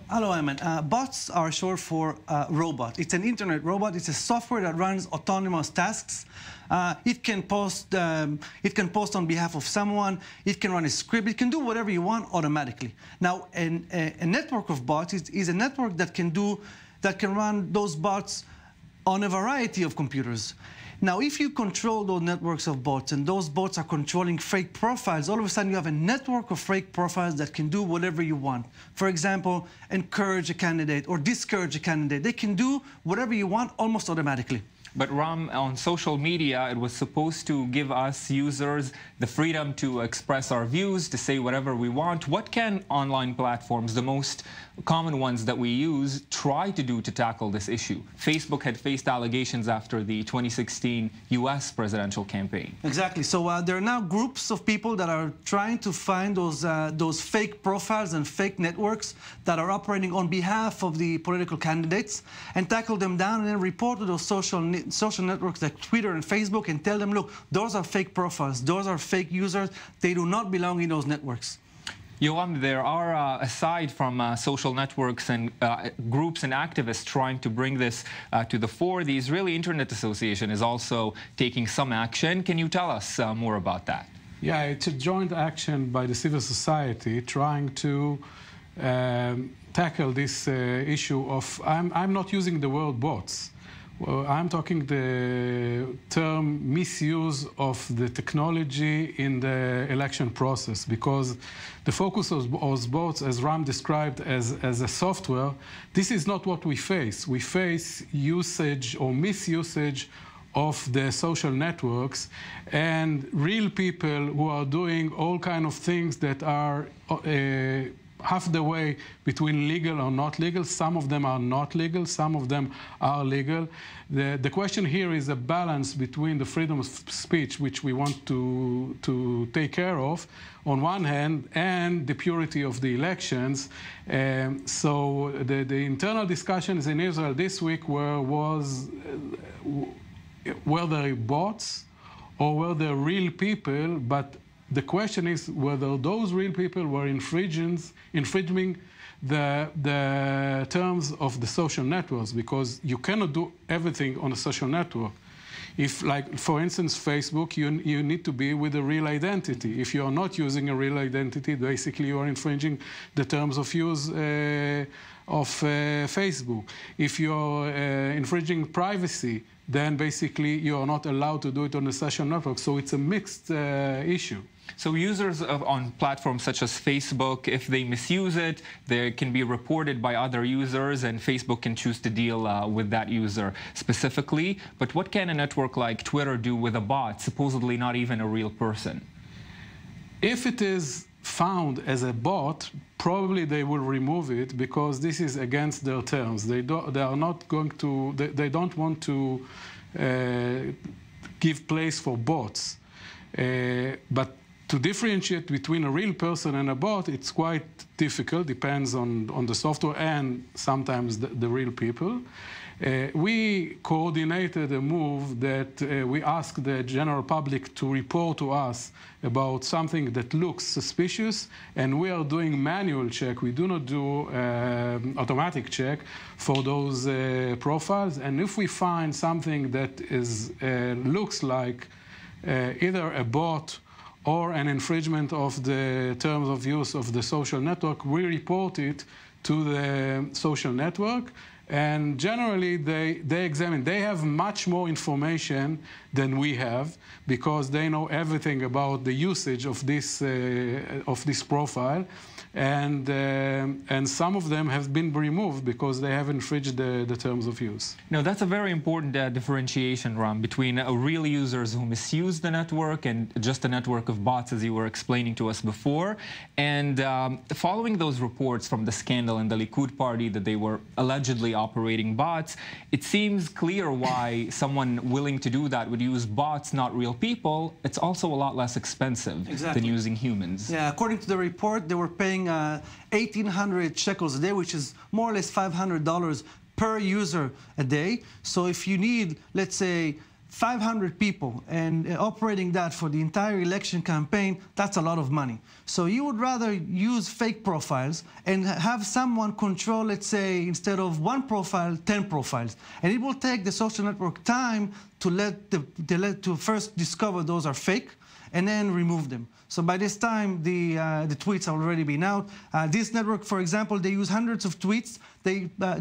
Hello, Ayman. Bots are short for robot. It's an internet robot. It's a software that runs autonomous tasks. It can post on behalf of someone. It can run a script. It can do whatever you want automatically. Now, a network of bots is a network that can run those bots on a variety of computers. Now, if you control those networks of bots and those bots are controlling fake profiles, all of a sudden you have a network of fake profiles that can do whatever you want. For example, encourage a candidate or discourage a candidate. They can do whatever you want almost automatically. But Ram, on social media, it was supposed to give us users the freedom to express our views, to say whatever we want. What can online platforms, the most common ones that we use, try to do to tackle this issue? Facebook had faced allegations after the 2016 US presidential campaign. Exactly. So there are now groups of people that are trying to find those fake profiles and fake networks that are operating on behalf of the political candidates and tackle them down and then report to those social networks like Twitter and Facebook and tell them, look, those are fake profiles, those are fake users, they do not belong in those networks. Yoram, there are, aside from social networks and groups and activists trying to bring this to the fore, the Israeli Internet Association is also taking some action. Can you tell us more about that? Yeah, it's a joint action by the civil society trying to tackle this issue of, I'm not using the word bots. Well, I'm talking the term misuse of the technology in the election process, because the focus of bots, as Ram described as a software, this is not what we face. We face usage or misusage of the social networks and real people who are doing all kinds of things that are half the way between legal or not legal. Some of them are not legal, some of them are legal. The question here is a balance between the freedom of speech, which we want to take care of, on one hand, and the purity of the elections. So the internal discussions in Israel this week were there bots or were there real people, but the question is whether those real people were infringing the terms of the social networks, because you cannot do everything on a social network. If, like, for instance, Facebook, you need to be with a real identity. If you are not using a real identity, basically you are infringing the terms of use of Facebook. If you're infringing privacy, then basically you are not allowed to do it on a social network. So it's a mixed issue. So users on platforms such as Facebook, if they misuse it, they can be reported by other users, and Facebook can choose to deal with that user specifically. But what can a network like Twitter do with a bot, supposedly not even a real person? If it is found as a bot, probably they will remove it, because this is against their terms. They are not going to. They don't want to give place for bots. But to differentiate between a real person and a bot, it's quite difficult. Depends on the software and sometimes the real people. We coordinated a move that we asked the general public to report to us about something that looks suspicious, and we are doing manual check. We do not do automatic check for those profiles. And if we find something that is looks like either a bot or an infringement of the terms of use of the social network, we report it to the social network. And generally, they examine. They have much more information than we have, because they know everything about the usage of this profile. And some of them have been removed because they have infringed the terms of use. No, that's a very important differentiation, Ram, between real users who misuse the network and just a network of bots, as you were explaining to us before. And following those reports from the scandal in the Likud party that they were allegedly operating bots, it seems clear why someone willing to do that would use bots, not real people. It's also a lot less expensive than using humans. Yeah, according to the report, they were paying 1,800 shekels a day, which is more or less $500 per user a day. So if you need, let's say, 500 people and operating that for the entire election campaign, that's a lot of money. So you would rather use fake profiles and have someone control, let's say, instead of 1 profile, 10 profiles. And it will take the social network time to first discover those are fake and then remove them. So by this time, the tweets have already been out. This network, for example, they use hundreds of tweets.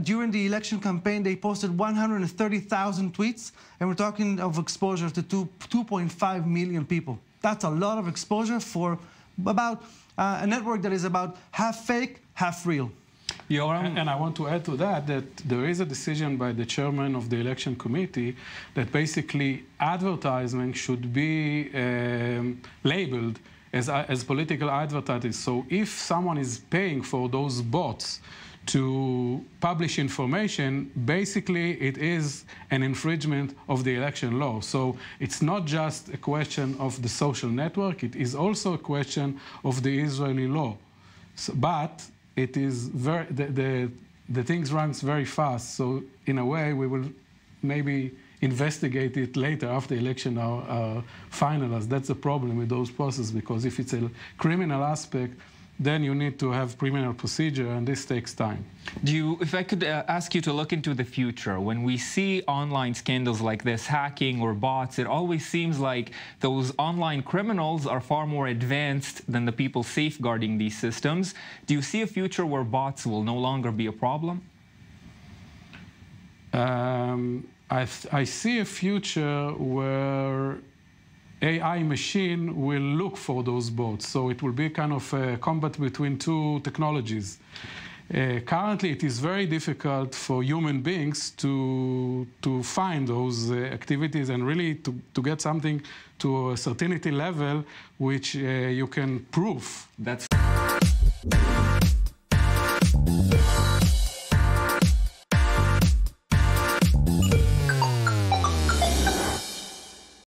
During the election campaign, they posted 130,000 tweets, and we're talking of exposure to 2.5 million people. That's a lot of exposure for about a network that is about half fake, half real. And I want to add to that there is a decision by the chairman of the election committee that basically advertising should be labeled as political advertising. So if someone is paying for those bots to publish information, basically it is an infringement of the election law. So it's not just a question of the social network, it is also a question of the Israeli law. So, but it is the things runs very fast. So in a way, we will maybe investigate it later after the election are finalized. That's the problem with those processes, because if it's a criminal aspect, then you need to have criminal procedure, and this takes time. If I could ask you to look into the future, when we see online scandals like this, hacking or bots, it always seems like those online criminals are far more advanced than the people safeguarding these systems. Do you see a future where bots will no longer be a problem? I see a future where AI machine will look for those bots. So it will be kind of a combat between 2 technologies. Currently, it is very difficult for human beings to find those activities and really to get something to a certainty level which you can prove. That's